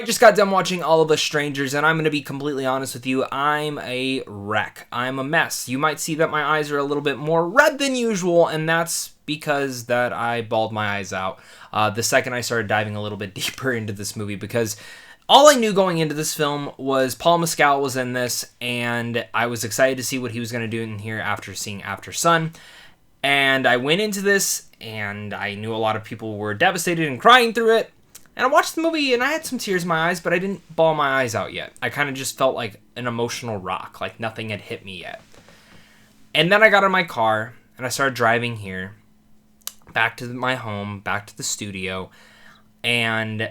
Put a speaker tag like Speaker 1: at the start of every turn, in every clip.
Speaker 1: I just got done watching All of Us Strangers, and I'm going to be completely honest with you. I'm a wreck. I'm a mess. You might see that my eyes are a little bit more red than usual, and that's because that I bawled my eyes out the second I started diving a little bit deeper into this movie, because all I knew going into this film was Paul Mescal was in this, and I was excited to see what he was going to do in here after seeing After Sun. And I went into this, and I knew a lot of people were devastated and crying through it. And I watched the movie, and I had some tears in my eyes, but I didn't bawl my eyes out yet. I kind of just felt like an emotional rock, like nothing had hit me yet. And then I got in my car, and I started driving here, back to my home, back to the studio. And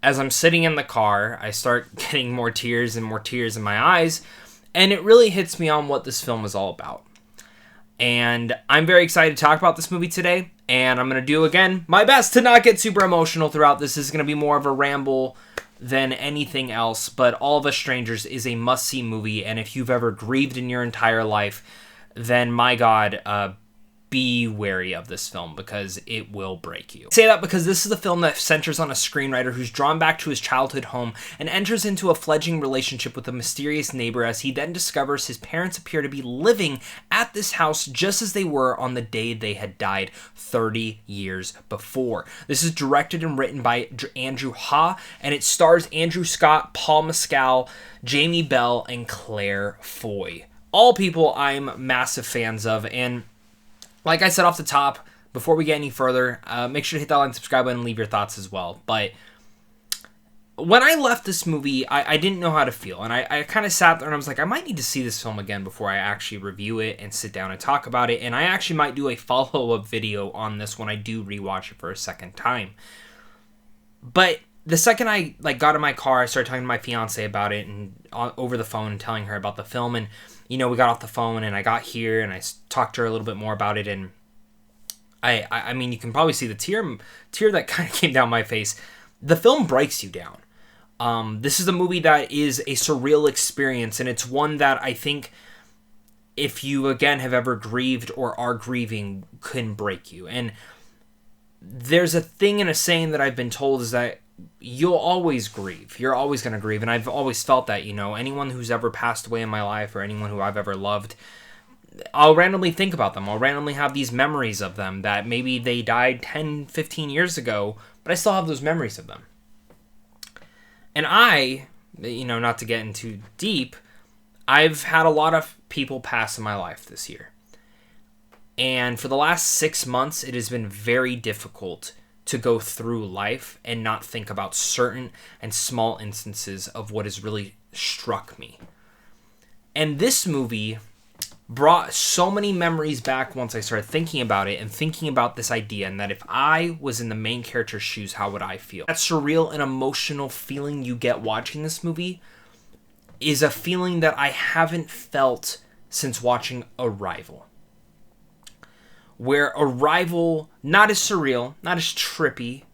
Speaker 1: as I'm sitting in the car, I start getting more tears and more tears in my eyes. And it really hits me on what this film is all about. And I'm very excited to talk about this movie today. And I'm going to do, again, my best to not get super emotional throughout this. This is going to be more of a ramble than anything else. But All of Us Strangers is a must-see movie. And if you've ever grieved in your entire life, then, my God, be wary of this film, because it will break you. I say that because this is a film that centers on a screenwriter who's drawn back to his childhood home and enters into a fledgling relationship with a mysterious neighbor, as he then discovers his parents appear to be living at this house just as they were on the day they had died 30 years before. This is directed and written by Andrew Haigh, and it stars Andrew Scott, Paul Mescal, Jamie Bell, and Claire Foy. All people I'm massive fans of, and like I said off the top, before we get any further, make sure to hit that like and subscribe button and leave your thoughts as well. But when I left this movie, I didn't know how to feel. And I kind of sat there and I was like, I might need to see this film again before I actually review it and sit down and talk about it. And I actually might do a follow-up video on this when I do rewatch it for a second time. But the second I got in my car, I started talking to my fiance about it and over the phone, telling her about the film. And we got off the phone, and I got here, and I talked to her a little bit more about it, and I mean, you can probably see the tear that kind of came down my face. The film breaks you down. This is a movie that is a surreal experience, and it's one that I think, if you, again, have ever grieved or are grieving, can break you. And there's a thing and a saying that I've been told is that you'll always grieve. You're always going to grieve. And I've always felt that, anyone who's ever passed away in my life or anyone who I've ever loved, I'll randomly think about them. I'll randomly have these memories of them that maybe they died 10, 15 years ago, but I still have those memories of them. And I, not to get into deep, I've had a lot of people pass in my life this year. And for the last 6 months, it has been very difficult to go through life and not think about certain and small instances of what has really struck me. And this movie brought so many memories back once I started thinking about it and thinking about this idea, and that if I was in the main character's shoes, how would I feel? That surreal and emotional feeling you get watching this movie is a feeling that I haven't felt since watching Arrival. Where Arrival, not as surreal, not as trippy,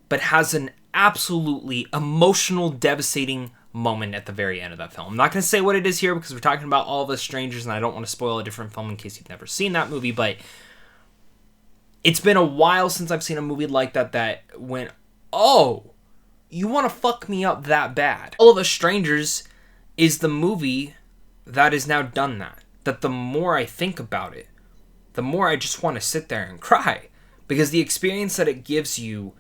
Speaker 1: but has an absolutely emotional, devastating moment at the very end of that film. I'm not going to say what it is here because we're talking about All of Us Strangers, and I don't want to spoil a different film in case you've never seen that movie, but it's been a while since I've seen a movie like that went, oh, you want to fuck me up that bad. All of Us Strangers is the movie that has now done that. That the more I think about it, the more I just want to sit there and cry. Because the experience that it gives you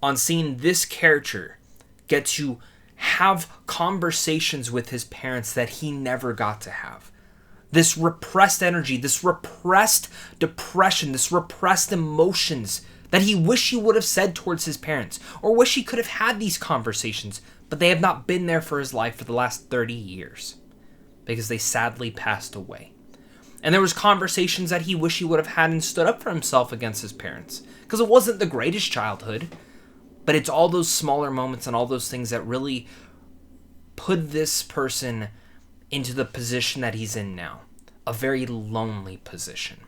Speaker 1: on seeing this character get to have conversations with his parents that he never got to have. This repressed energy, this repressed depression, this repressed emotions that he wish he would have said towards his parents, or wish he could have had these conversations, but they have not been there for his life for the last 30 years because they sadly passed away. And there was conversations that he wished he would have had and stood up for himself against his parents. Because it wasn't the greatest childhood. But it's all those smaller moments and all those things that really put this person into the position that he's in now. A very lonely position.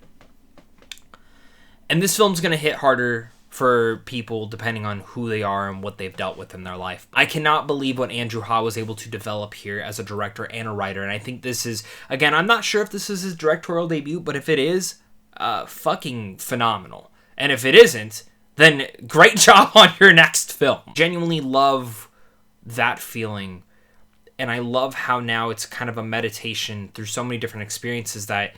Speaker 1: And this film's going to hit harder for people depending on who they are and what they've dealt with in their life. I cannot believe what Andrew Haigh was able to develop here as a director and a writer, and I think this is, again, I'm not sure if this is his directorial debut, but if it is, fucking phenomenal. And if it isn't, then great job on your next film. Genuinely love that feeling. And I love how now it's kind of a meditation through so many different experiences that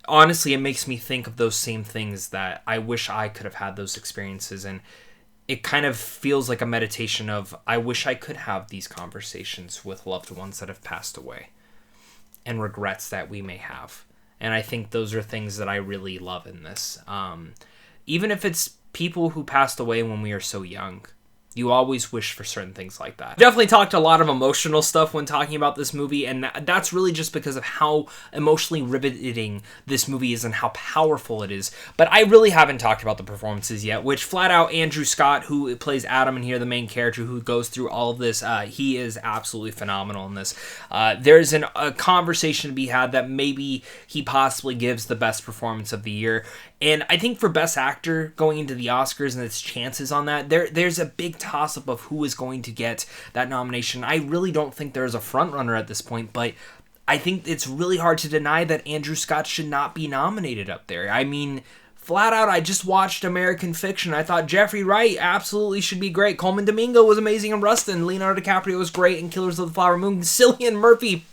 Speaker 1: honestly, it makes me think of those same things that I wish I could have had those experiences. And it kind of feels like a meditation of, I wish I could have these conversations with loved ones that have passed away and regrets that we may have. And I think those are things that I really love in this. Even if it's people who passed away when we are so young, you always wish for certain things like that. Definitely talked a lot of emotional stuff when talking about this movie, and that's really just because of how emotionally riveting this movie is and how powerful it is. But I really haven't talked about the performances yet, which flat out Andrew Scott, who plays Adam in here, the main character who goes through all of this, he is absolutely phenomenal in this. There's a conversation to be had that maybe he possibly gives the best performance of the year. And I think for Best Actor going into the Oscars and its chances on that, there's a big toss-up of who is going to get that nomination. I really don't think there's a front-runner at this point, but I think it's really hard to deny that Andrew Scott should not be nominated up there. I mean, flat out, I just watched American Fiction. I thought Jeffrey Wright absolutely should be great. Coleman Domingo was amazing in Rustin. Leonardo DiCaprio was great in Killers of the Flower Moon. Cillian Murphy,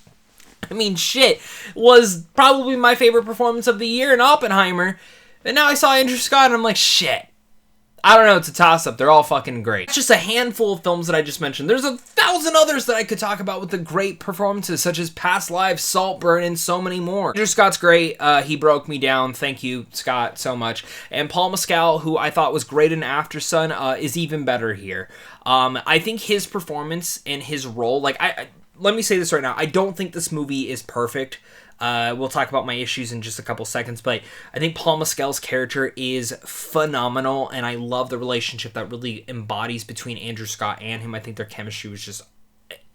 Speaker 1: I mean, shit, was probably my favorite performance of the year in Oppenheimer. And now I saw Andrew Scott, and I'm like, shit. I don't know, it's a toss-up. They're all fucking great. It's just a handful of films that I just mentioned. There's 1,000 others that I could talk about with the great performances, such as Past Lives, Saltburn, and so many more. Andrew Scott's great. He broke me down. Thank you, Scott, so much. And Paul Mescal, who I thought was great in After Sun, is even better here. I think his performance and his role, like, let me say this right now. I don't think this movie is perfect. We'll talk about my issues in just a couple seconds, but I think Paul Mescal's character is phenomenal, and I love the relationship that really embodies between Andrew Scott and him. I think their chemistry was just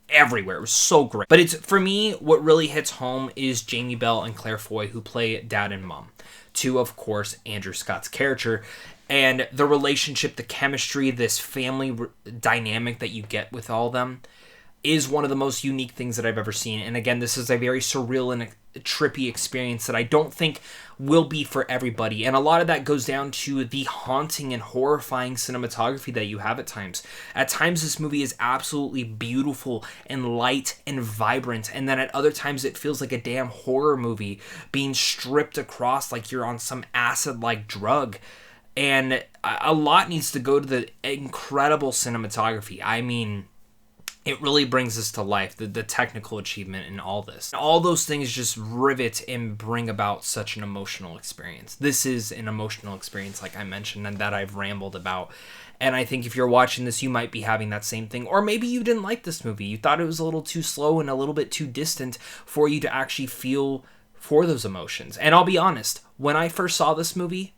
Speaker 1: everywhere. It was so great. But it's, for me, what really hits home is Jamie Bell and Claire Foy, who play dad and mom, to, of course, Andrew Scott's character. And the relationship, the chemistry, this family dynamic that you get with all of them is one of the most unique things that I've ever seen. And again, this is a very surreal and trippy experience that I don't think will be for everybody. And a lot of that goes down to the haunting and horrifying cinematography that you have at times. At times, this movie is absolutely beautiful and light and vibrant. And then at other times, it feels like a damn horror movie being stripped across like you're on some acid-like drug. And a lot needs to go to the incredible cinematography. I mean, it really brings us to life, the technical achievement in all this. All those things just rivet and bring about such an emotional experience. This is an emotional experience, like I mentioned, and that I've rambled about. And I think if you're watching this, you might be having that same thing. Or maybe you didn't like this movie. You thought it was a little too slow and a little bit too distant for you to actually feel for those emotions. And I'll be honest, when I first saw this movie,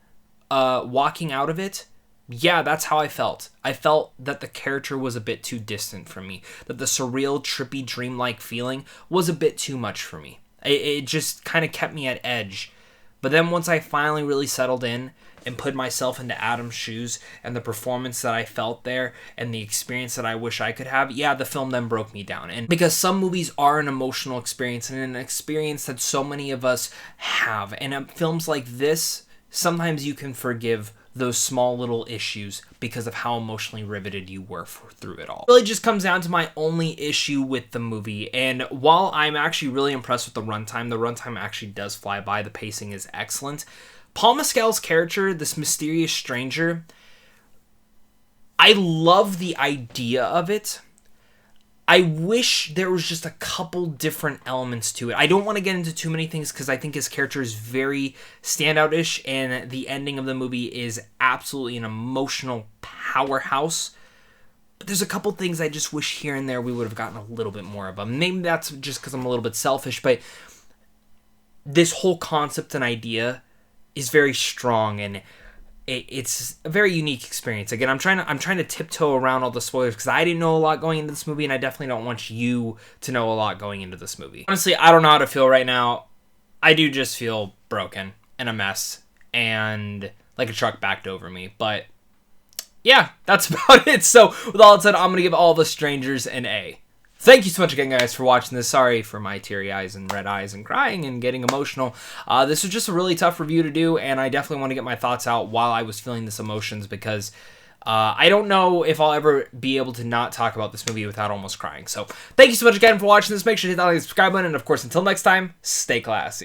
Speaker 1: walking out of it, yeah, that's how I felt. I felt that the character was a bit too distant from me, that the surreal, trippy, dreamlike feeling was a bit too much for me. It just kind of kept me at edge. But then once I finally really settled in and put myself into Adam's shoes and the performance that I felt there and the experience that I wish I could have, yeah, the film then broke me down. And because some movies are an emotional experience and an experience that so many of us have. And films like this, sometimes you can forgive those small little issues because of how emotionally riveted you were through it all. It really just comes down to my only issue with the movie. And while I'm actually really impressed with the runtime actually does fly by. The pacing is excellent. Paul Mescal's character, this mysterious stranger, I love the idea of it. I wish there was just a couple different elements to it. I don't want to get into too many things because I think his character is very standout-ish, and the ending of the movie is absolutely an emotional powerhouse. But there's a couple things I just wish here and there we would have gotten a little bit more of them. Maybe that's just because I'm a little bit selfish, but this whole concept and idea is very strong, and it's a very unique experience. Again, I'm trying to tiptoe around all the spoilers because I didn't know a lot going into this movie, and I definitely don't want you to know a lot going into this movie. Honestly, I don't know how to feel right now. I do just feel broken and a mess and like a truck backed over me. But yeah, that's about it. So with all that said, I'm going to give All the Strangers an A. Thank you so much again, guys, for watching this. Sorry for my teary eyes and red eyes and crying and getting emotional. This was just a really tough review to do, and I definitely want to get my thoughts out while I was feeling this emotions because I don't know if I'll ever be able to not talk about this movie without almost crying. So thank you so much again for watching this. Make sure to hit that like and subscribe button. And of course, until next time, stay classy.